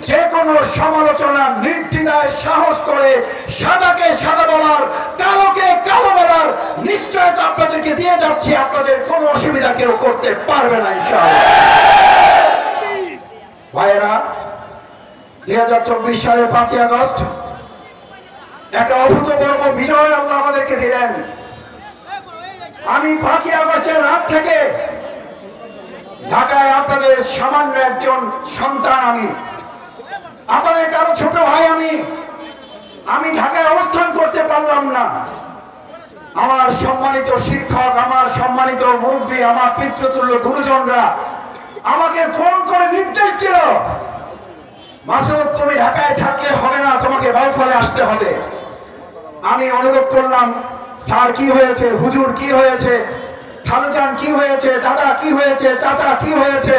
যে কোনো সমালোচনা নির্দ্বিধায় সাহস করে সাদাকে সাদা বলার, কালোকে কালো বলার নিশ্চয়তা আপনাদেরকে দিয়ে যাচ্ছি। আপনাদের কোনো অসুবিধা কেউ করতে পারবে না ইনশাআল্লাহ। ভাইরা, 2024 সালের 5ই আগস্ট একটা অভূতপূর্ব বিজয় আল্লাহ আমাদেরকে দিলেন। আমি 5ই আগস্টের রাত থেকে ঢাকায় আপনাদের সামান্য একজন সন্তান, আমি আপনাদের কারো ছোট ভাই, আমি ঢাকায় অবস্থান করতে পারলাম না। আমার সম্মানিত শিক্ষক, আমার সম্মানিত মুরব্বী, আমার পিতৃতুল্য গুরুজনরা আমাকে ফোন করে নির্দেশ দিল, মাসুদ তুমি ঢাকায় থাকলে হবে না, তোমাকে বাউফলে আসতে হবে। আমি অনুরোধ করলাম, স্যার কি হয়েছে, হুজুর কি হয়েছে, খালুজান কি হয়েছে, দাদা কি হয়েছে, চাচা কি হয়েছে,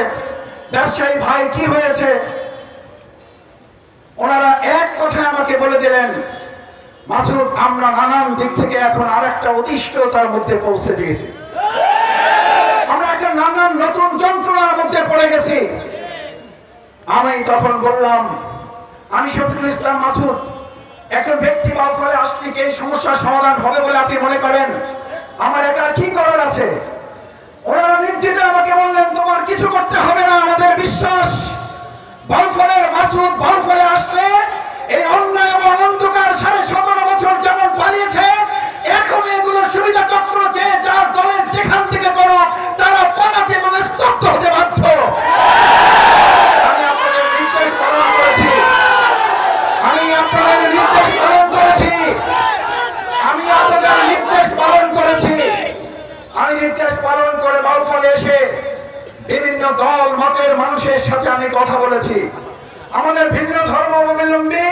ব্যবসায়ী ভাই কি হয়েছে? ওনারা এক কথায় আমাকে বলে দিলেন, মাসুদ আমরা নানান দিক থেকে এখন আরেকটা অতিষ্ঠতার মধ্যে পৌঁছে দিয়েছি, আমরা একটা নানান নতুন যন্ত্রণার মধ্যে পড়ে গেছি। আমি তখন বললাম, আমি শফিকুল ইসলাম মাসুদ, একজন ব্যক্তি বাউফলে আসলে কি এই সমস্যার সমাধান হবে বলে আপনি মনে করেন? আমার একা কি করার আছে? ওনারা নির্দ্বিধায় আমাকে বললেন, তোমার কিছু করতে হবে না, আমাদের বিশ্বাস বাউফলের মাসুদ বাউফলে আসলে এই অন্যায় এবং অন্ধকার 17.5 বছর যেমন পালিয়েছে, এখন এগুলো সুবিধা চক্র যে যার দলের যেখান থেকে করো তারা পালাতে এবং স্তব্ধ হতে বাধ্য। আমি আপনাদের নির্দেশ পালন করেছি, আমি আপনাদের নির্দেশ পালন করেছি, আমি আপনাদের নির্দেশ পালন করেছি। আমি নির্দেশ পালন করে বাউফলে এসে বিভিন্ন দল মতের মানুষের সাথে আমি কথা বলেছি। আমাদের ভিন্ন ধর্মাবলম্বী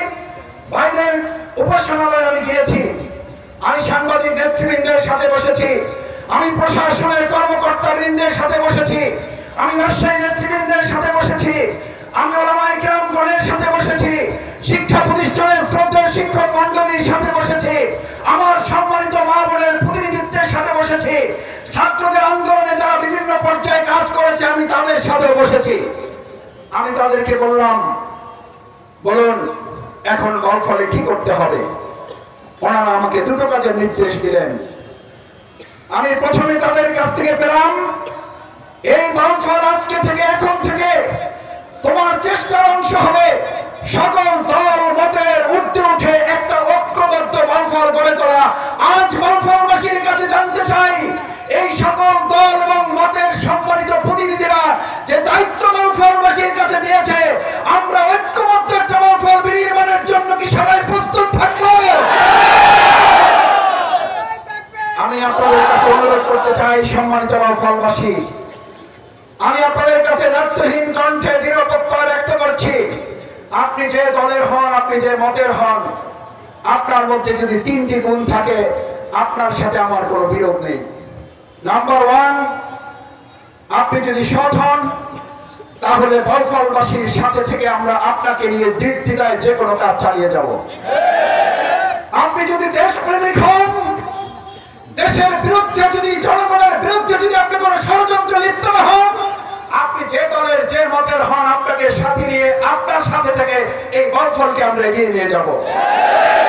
ভাইদের উপাসনালয়ে আমি গিয়েছি, আমি সাংবাদিক নেতৃবৃন্দের সাথে বসেছি, আমি প্রশাসনের কর্মকর্তা বৃন্দের সাথে বসেছি, আমি ব্যবসায়ী নেতৃবৃন্দের সাথে বসেছি, আমি ওলামায়ে কেরামগণের সাথে বসেছি, শিক্ষা প্রতিষ্ঠানের শ্রদ্ধেয় শিক্ষক মন্ডলীর সাথে বসেছি, আমার সম্মানিত মা বোনের প্রতিনিধিত্বের সাথে বসেছি, ছাত্রদের আন্দোলনে যারা বিভিন্ন পর্যায়ে কাজ করেছে আমি তাদের সাথে বসেছি। আমি তাদেরকে বললাম, বলুন এখন বাউফলে কি করতে হবে? ওনারা আমাকে দুটো কাজের নির্দেশ দিলেন। আমি প্রথমে তাদের কাছ থেকে পেলাম, এই বাউফল আজকে থেকে এখন থেকে তোমার চেষ্টার অংশ হবে সকল দল মতের ঊর্ধ্বে উঠে একটা ঐক্যবদ্ধ বাউফল গড়ে তোলা। আজ বাউফলবাসীর কাছে জানতে চাই, এই সকল দল এবং মতের সম্মানিত প্রতিনিধিরা যে দায়িত্ব বাউফলবাসীর কাছে দিয়েছে, আমরা ঐক্যবদ্ধ একটা বাউফল বিনির্মাণের জন্য কি সবাই প্রস্তুত থাকবো? আমি আপনাদের কাছে অনুরোধ করতে চাই, সম্মানিত বাউফলবাসী, আমি আপনাদের কাছে দায়িত্বহীন কণ্ঠে দৃঢ় প্রত্যয় ব্যক্ত করছি, আপনি যে দলের হন, আপনি যে মতের হন, আপনার মধ্যে যদি 3টি গুণ থাকে আপনার সাথে আমার কোনো বিরোধ নেই। নাম্বার 1, আপনি যদি সৎ হন তাহলে বাউফলবাসীর সাথে থেকে আমরা আপনাকে নিয়ে নির্দ্বিধায় যে কোনো কাজ চালিয়ে যাব। আপনি যদি দেশপ্রেমিক হন, দেশের বিরুদ্ধে যদি, জনগণের বিরুদ্ধে যদি আপনি কোনো ষড়যন্ত্রে লিপ্ত না হন, আপনি যে দলের যে মতের হন, আপনাকে সাথে নিয়ে আপনার সাথে থেকে এই বাউফলকে আমরা এগিয়ে নিয়ে যাব।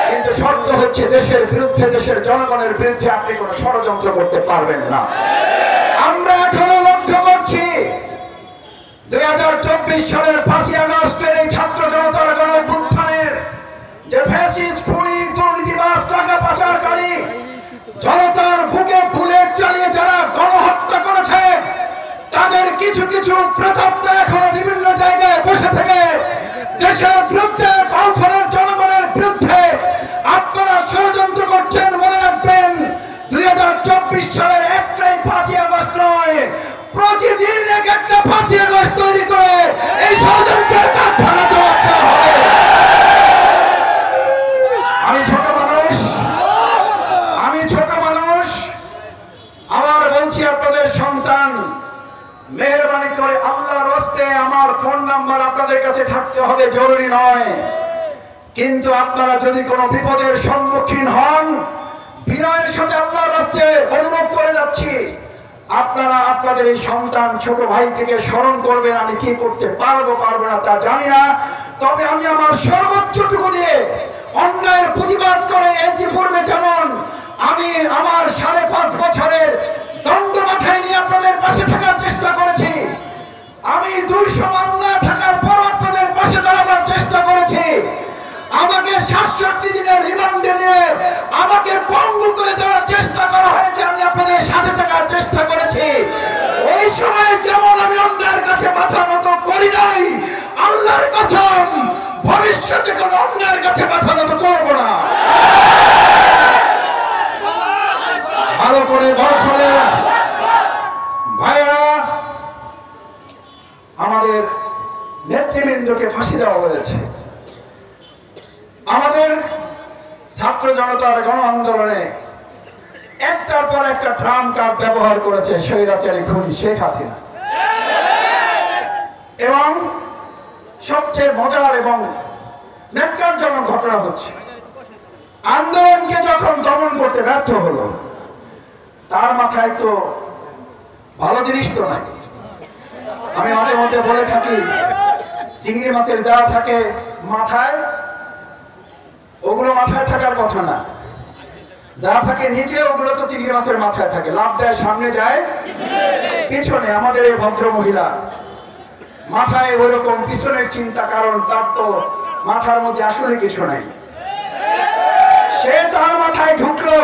কিন্তু শর্ত হচ্ছে দেশের বিরুদ্ধে, দেশের জনগণের বিরুদ্ধে আপনি কোনো ষড়যন্ত্র করতে পারবেন না। আমরা এখনো লক্ষ্য করছি 2024 সালের 5ই আগস্টের এই ছাত্র জনতার গণ অভ্যুত্থানের যে ফ্যাসিস্ট, খুনি, দুর্নীতিবাজ, টাকা পাচারকারী, জনতার বুকে বুলেট চালিয়ে যারা গণহত্যা করেছে, তাদের কিছু কিছু প্রেতাত্মা এখনো বিভিন্ন জায়গায় বসে থেকে দেশের বিরুদ্ধে, বাউফলের জনগণের বিরুদ্ধে আপনারা ষড়যন্ত্র করছেন। মনে রাখবেন, 2024 সালের একটাই 5ই আগস্ট নয়, প্রতিদিন একটা 5ই আগস্ট তৈরি করে এই ষড়যন্ত্রের কারখানা জবাব দেওয়া হবে। আমি ছোট মানুষ, আমার বলছি আপনাদের সন্তান, মেহেরবানি করে আল্লাহর হস্তে আমার ফোন নাম্বার আপনাদের কাছে থাকতে হবে জরুরি নয়, কিন্তু আপনারা যদি কোনো বিপদের সম্মুখীন হন, বিনয়ের সাথে আল্লাহর হস্তে অনুরোধ করে যাচ্ছি, আপনারা আপনাদের এই সন্তান ছোট ভাইটিকে স্মরণ করবেন। আমি কি করতে পারবো না তা জানি না, তবে আমি আমার সর্বোচ্চটুকু দিয়ে অন্যায়ের প্রতিবাদ করে ইতিপূর্বে যেমন আমি আমার 5.5 বছরের দণ্ড মাথায় নিয়ে আপনাদের পাশে থাকার চেষ্টা করেছি, আমি 200 মামলা থাকার পর আপনাদের পাশে দাঁড়াবার চেষ্টা করেছি, আমাকে 67 দিনের রিমান্ডে নিয়ে আমাকে পঙ্গু করে দেওয়ার চেষ্টা করা হয়েছে, আমি আপনাদের সাথে থাকার চেষ্টা করেছি। ওই সময় যেমন আমি অন্যায়ের কাছে মাথা নত করি নাই, আল্লাহর কসম ভবিষ্যতে কোনো অন্যায়ের কাছে মাথা নত করব না। ভালো করে বলছেন ভাইরা, আমাদের নেতৃবৃন্দকে ফাঁসি দেওয়া হয়েছে। আমাদের ছাত্র জনতার গণ আন্দোলনে একটার পর একটা ট্রাম্প কার্ড ব্যবহার করেছে স্বৈরাচারী খুনি শেখ হাসিনা। এবং সবচেয়ে মজার এবং ন্যাক্কারজনক ঘটনা হচ্ছে, আন্দোলনকে যখন দমন করতে ব্যর্থ হলো, তার মাথায় তো ভালো জিনিস তো নাই। আমি মাঝে মধ্যে বলে থাকি, চিংড়ি মাছের যা থাকে মাথায়, ওগুলো মাথায় থাকার কথা না, যা থাকে নিচে ওগুলো তো চিংড়ি মাছের মাথায় থাকে, লাভ দেয় সামনে যায় পিছনে। আমাদের এই ভদ্র মহিলা মাথায় ওরকম পিছনের চিন্তা, কারণ তার তো মাথার মধ্যে আসলে কিছু নাই। সে তার মাথায় ঢুকলো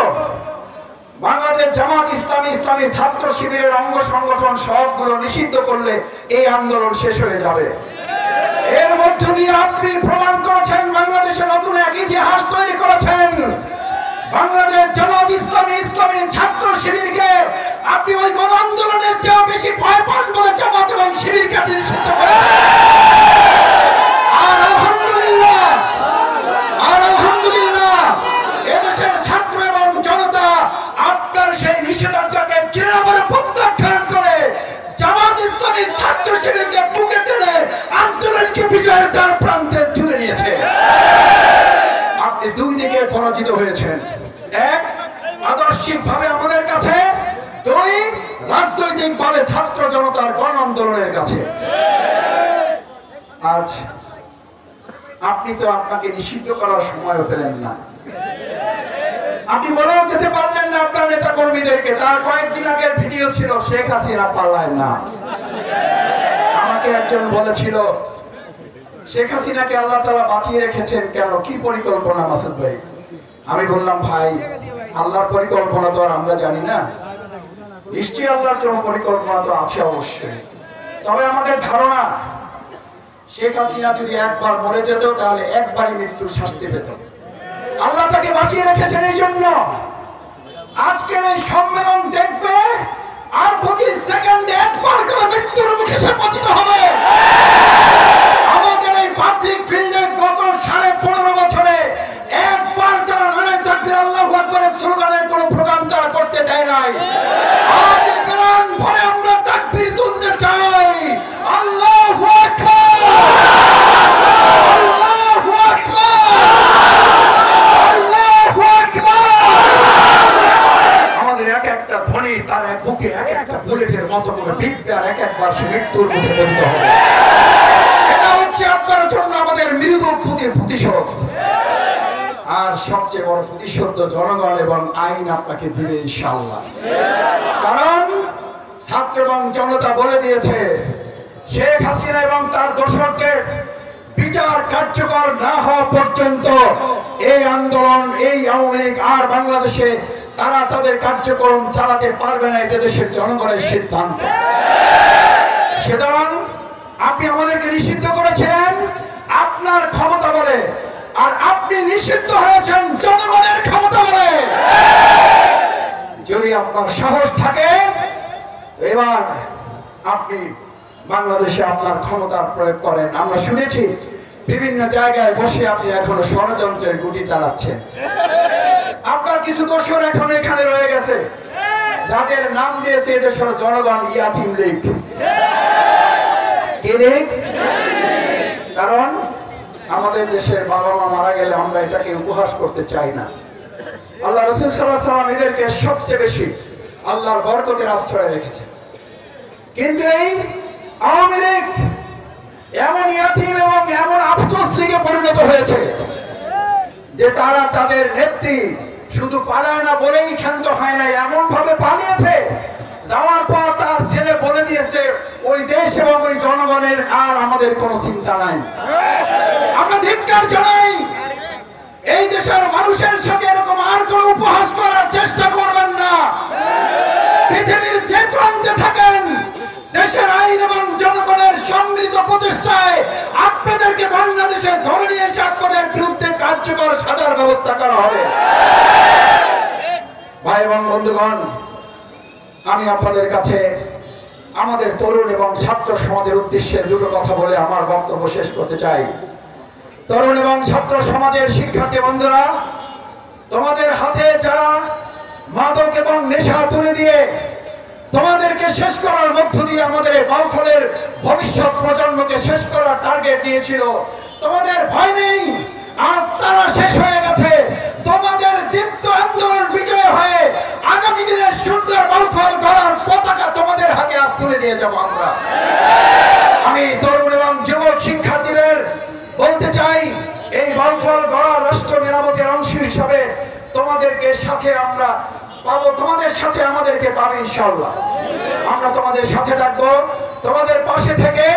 বাংলাদেশ জামাত ইসলামী, ইসলামী ছাত্র শিবিরের অঙ্গ সংগঠন সবগুলো নিষিদ্ধ করলে এই আন্দোলন শেষ হয়ে যাবে। এর মধ্য দিয়ে আপনি প্রমাণ করেছেন, বাংলাদেশে নতুন এক ইতিহাস তৈরি করেছেন। বাংলাদেশ জামাত ইসলামী, ইসলামী ছাত্র শিবিরকে আপনি ওই গণ আন্দোলনের চেয়ে বেশি ভয় পান বলে জামাত এবং শিবিরকে আপনি নিষিদ্ধ করেছেন। আর আলহামদুলিল্লাহ এদেশের ছাত্র এবং জনতা আপনার সেই নিষেধাজ্ঞাকে ঘৃণা করে প্রত্যাখ্যান করে জামাত ইসলামী ছাত্র শিবিরকে বুকে টেনে আন্দোলনকে বিজয়ের দ্বার প্রান্তে তুলে নিয়েছে। আপনি দুই দিকে পরাজিত হয়েছেন, এক আদর্শিক ভাবে আমাদের কাছে, দুই রাজনৈতিক ভাবে ছাত্র জনতার গণ আন্দোলনের কাছে। আজ আপনি তো আপনাকে নিষিদ্ধ করার সময়ও পেলেন না, আপনি বলেও যেতে পারলেন না আপনার নেতা কর্মীদেরকে। তার কয়েকদিন আগের ভিডিও ছিল, শেখ হাসিনা পালায় না। আমাকে একজন বলেছিল, শেখ হাসিনাকে আল্লাহ তাআলা বাঁচিয়ে রেখেছেন কেন, কি পরিকল্পনা মাসুদ ভাই? আমি বললাম, ভাই আল্লাহর পরিকল্পনা তো আর আমরা জানি না, নিশ্চয়ই আল্লাহর কোনো পরিকল্পনা তো আছে অবশ্যই। তবে আমাদের ধারণা, শেখ হাসিনা যদি একবার মরে যেত তাহলে একবারই মৃত্যুর শাস্তি পেত। আল্লাহ তাকে বাঁচিয়ে রেখেছেন, এই জন্য আজকের এই সম্মেলন দেখবে আর প্রতি সেকেন্ডে একবার করে মৃত্যুর মুখে সে পতিত হবে। আমাদের এই পাবলিক ফিল্ডে গত 15.5 বছরে একবার তারা নারায়ে তাকবীর আল্লাহু আকবারের স্লোগানের কোনো প্রোগ্রাম তারা করতে দেয় নাই। আজ প্রাণ ভরে আমরা তাকবীর তুলতে চাই, আল্লাহু আকবার, আল্লাহু আকবার, আল্লাহু আকবার। আমাদের এক একটা ধ্বনি তার বুকে এক একটা বুলেটের মতো করে বিদ্ধ, আর এক একবার সে মৃত্যুর মুখে পতিত হবে। এটা হচ্ছে আপনার জন্য আমাদের মৃদু প্রতিশোধ। আর সবচেয়ে বড় প্রতিশোধ জনগণ এবং আইন আপনাকে দিবে ইনশাআল্লাহ। কারণ ছাত্র এবং জনতা বলে দিয়েছে, শেখ হাসিনা এবং তার দোসরদের বিচার কার্যকর না হওয়া পর্যন্ত এই আন্দোলন, এই আওয়ামী লীগ আর বাংলাদেশে তারা তাদের কার্যক্রম চালাতে পারবে না। এটা দেশের জনগণের সিদ্ধান্ত। সুতরাং আপনি আমাদেরকে নিষিদ্ধ করেছিলেন আপনার ক্ষমতা বলে, আর আপনি নিষিদ্ধ হয়েছেন জনগণের ক্ষমতা বলে। যদি আপনার সাহস থাকে এবার আপনি বাংলাদেশে আপনার ক্ষমতার প্রয়োগ করেন। আমরা শুনেছি বিভিন্ন জায়গায় বসে আপনি এখনো ষড়যন্ত্রের গুটি চালাচ্ছেন। আপনার কিছু দোসর এখন এখানে রয়ে গেছে, যাদের নাম দিয়েছে এদেশের জনগণ ইয়াতিম লীগ। কি লীগ? কারণ আমাদের দেশের বাবা মা মারা গেলে আমরা এটাকে উপহাস করতে চাই না। আল্লাহ রাসূল সাল্লাল্লাহু আলাইহি ওয়াসাল্লাম এদেরকে সবচেয়ে বেশি আল্লাহর বরকতের আশ্রয় রেখেছে। কিন্তু এই আওয়ামী লীগ এমন ইয়াতীম এবং এমন আফসোস লীগে পরিণত হয়েছে যে তারা তাদের নেত্রী শুধু পালায় না বলেই ক্ষান্ত হয় না, এমন ভাবে পালিয়েছে যাওয়ার পর তার ছেলে বলে দিয়েছে ওই দেশ এবং ওই জনগণের আর আমাদের কোনো চিন্তা নাই। আমরা ধিক্কার জানাই, এই দেশের মানুষের সাথে এরকম আর কোন উপহাস করার চেষ্টা করবেন না। পৃথিবীর যে প্রান্তে থাকেন, দেশের আইন এবং জনগণের সম্মিলিত প্রচেষ্টায় আপনাদেরকে বাংলাদেশে ধরে নিয়ে এসে আপনাদের বিরুদ্ধে কার্যকর সাজার ব্যবস্থা করা হবে। ভাই এবং বন্ধুগণ, আমি আপনাদের কাছে আমাদের তরুণ এবং ছাত্র সমাজের উদ্দেশ্যে দুটো কথা বলে আমার বক্তব্য শেষ করতে চাই। তরুণ এবং ছাত্র সমাজের শিক্ষার্থী বন্ধুরা, তোমাদের হাতে যারা মাদক এবং নেশা তুলে দিয়ে তোমাদেরকে শেষ করার মধ্য দিয়ে আমাদের এই বাউফলের ভবিষ্যৎ প্রজন্মকে শেষ করার টার্গেট নিয়েছিল, তোমাদের ভয় নেই, আজ তারা শেষ হয়ে গেছে। তোমাদের দীপ্ত আন্দোলন বিজয় হয়ে আগামী দিনের সুন্দর বাউফল গড়ার পতাকা তোমাদের হাতে আজ তুলে দিয়ে যাব আমরা। আমি তরুণ এবং যুবক শিক্ষার্থীদের বলতে চাই, এই বাউফল গড়ার রাষ্ট্র মেরামতের অংশ হিসাবে তোমাদেরকে সাথে আমরা পাবো, তোমাদের সাথে আমাদেরকে পাবে ইনশাআল্লাহ। আমরা তোমাদের সাথে থাকবো, তোমাদের পাশে থেকে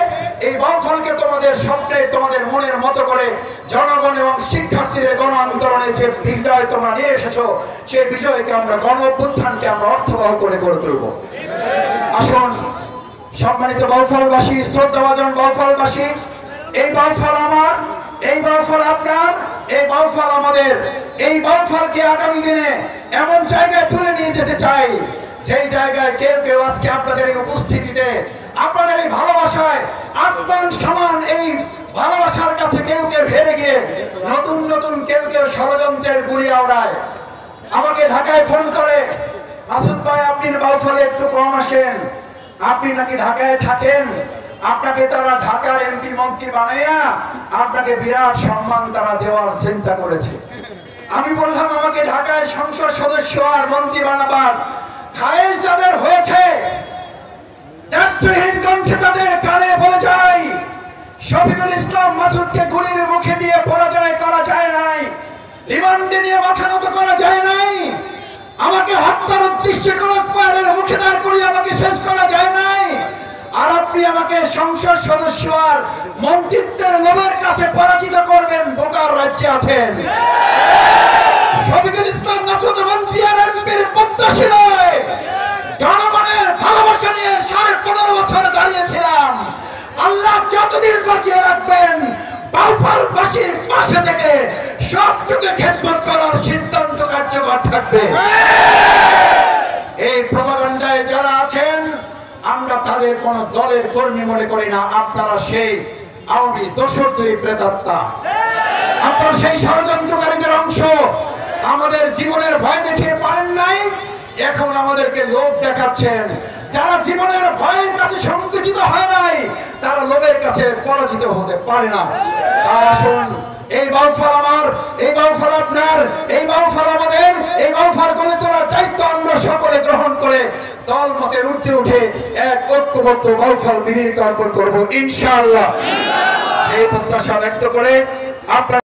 এই বাউফলকে তোমাদের স্বপ্নের তোমাদের মনের মতো করে জনগণ এবং শিক্ষার্থীদের গণ আন্দোলনের যে বিজয় তোমরা নিয়ে এসেছো, সেই বিষয়কে আমরা গণ অভ্যুত্থানকে আমরা অর্থবহ করে গড়ে তুলব। আসুন সম্মানিত বাউফলবাসী, শ্রদ্ধাভাজন বাউফলবাসী, এই বাউফল আমার, এই বাউফল আপনার, এই বাউফল আমাদের। এই বাউফলকে আগামী দিনে এমন জায়গায় তুলে নিয়ে যেতে চাই যেই জায়গায় কেউ কেউ আজকে আপনাদের এই উপস্থিতিতে, আপনাদের এই ভালোবাসায় আসমান সমান এই ভালোবাসার কাছে কেউ কেউ হেরে গিয়ে নতুন নতুন কেউ কেউ ষড়যন্ত্রের বুলি আওড়ায়। আমাকে ঢাকায় ফোন করে, মাসুদ ভাই আপনি বাউফলে একটু কম আসেন, আপনি নাকি ঢাকায় থাকেন, আপনাকে তারা ঢাকার এমপি মন্ত্রী বানাইয়া আপনাকে বিরাট সম্মান তারা দেওয়ার চিন্তা করেছে। আমি বললাম আমাকে ঢাকায় সংসদ সদস্য আর মন্ত্রী বানাবার খায়েশ যাদের হয়েছে, দায়িত্বহীন কণ্ঠে তাদের কানে বলে যায় শফিকুল ইসলাম মাসুদকে গুলির মুখে দিয়ে পরাজয় করা যায় নাই, রিমান্ডে নিয়ে মাথা নত করা যায় নাই, আমাকে হত্যার উদ্দেশ্যে ক্রসফায়ারের মুখে দাঁড় করিয়ে আমাকে শেষ করা যায় নাই, আর আপনি আমাকে সংসদ সদস্য আর মন্ত্রিত্বের লোভের কাছে পরাজিত করবেন, বোকার রাজ্যে আছেন। শফিকুল ইসলাম মাসুদ মন্ত্রী আর এমপির প্রত্যাশী নয়, জনগণের ভালোবাসা নিয়ে 15.5 বছর দাঁড়িয়েছিলাম। আল্লাহ যতদিন বাঁচিয়ে রাখবেন, বাউফলবাসীর পাশে থেকে সবটুকু খেদমত করার সিদ্ধান্ত কার্যকর থাকবে। এই প্রপাগান্ডায় যারা আছেন, আমরা তাদের কোন দলের কর্মী মনে করি না। আপনারা সেই আওয়ামী দোসরদের প্রেতাত্মা, আপনারা সেই ষড়যন্ত্রকারীদের অংশ। আমাদের জীবনের ভয় দেখিয়ে পারেন নাই, এখন আমাদেরকে লোভ দেখাচ্ছেন। যারা জীবনের ভয়ের কাছে সংকুচিত হয় নাই, তারা লোভের কাছে পরাজিত হতে পারে না। তাই আসুন, এই বাউফল আমার, এই বাউফল আপনার, এই বাউফল আমাদের, এই বাউফল গড়ে তোলার দায়িত্ব আমরা সকলে গ্রহণ করে দল মতের ঊর্ধ্বে উঠে এক ঐক্যবদ্ধ বাউফল বিনির্মাণ করব ইনশাআল্লাহ। সেই প্রত্যাশা ব্যক্ত করে আপনার